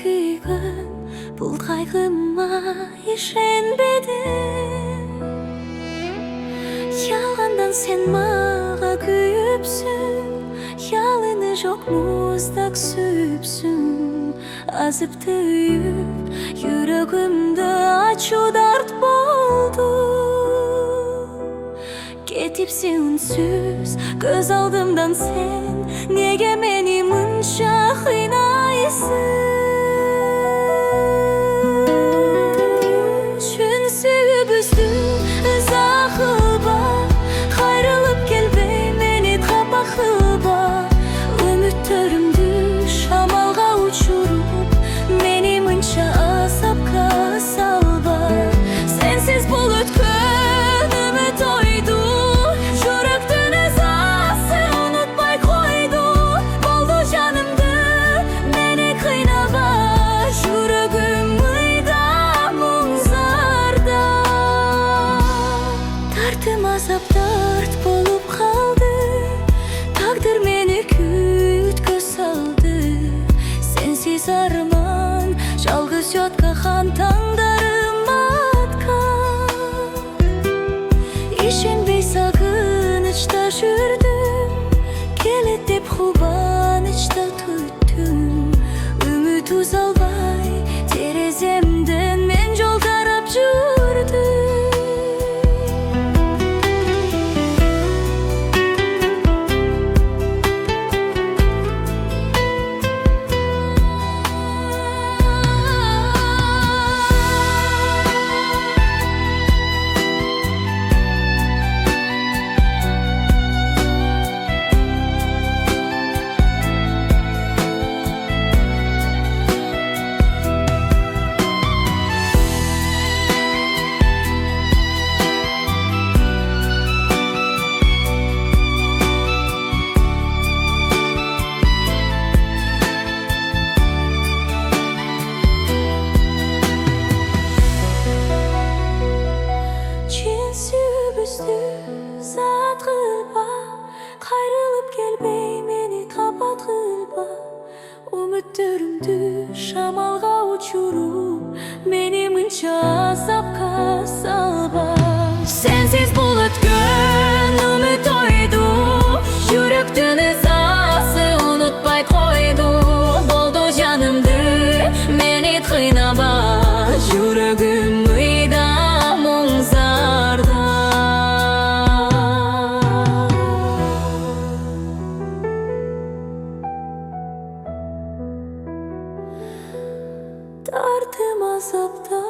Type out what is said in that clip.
күйгөн бул кайгыма ишенбедим. Ялгандан сен мага күйүпсүң, ялыны жок муздак сүйүпсүң. Азып түйүп жүрөгүмдө ачуу дарт болду. Кетипсиң үнсүз көз алдымдан сен, неге мени мынча кыйнайсың? Чүн сүйүүбүздү ыза кылба, кайрылып келбей мени капа кылба. Үмүттөрүмдү шамалга учуруп, мени мынча азапка салба. Сенсиз бул өткөн үмүт ойду, жүрөктүн ызасы унутпай койду. Болду жанымды мени кыйнава, жүрөгүм мыйда муңзарда. Тартым азап тарт болуп калды, тагдыр мени күткө салды. Сенсиз арман жалгыз жаткан таңдарым аткан. Ишенбей сагынычта жүрдүм, келет деп кубанычта күттүм. Үмүт узалбай тереземден мен жол карап жүрдүм. Зат кылба, кайрылып келбей мени капат кылба. Үмүттөрүмдү шамалга учуруп, мени мынча азапка салба. Сенсиз бул өткөн үмүт ойду, жүрөктүн ызасы унутпай койду. Болду жанымды мени кыйнава, жүрөгүм мыйда муңзарда. Тартым азапта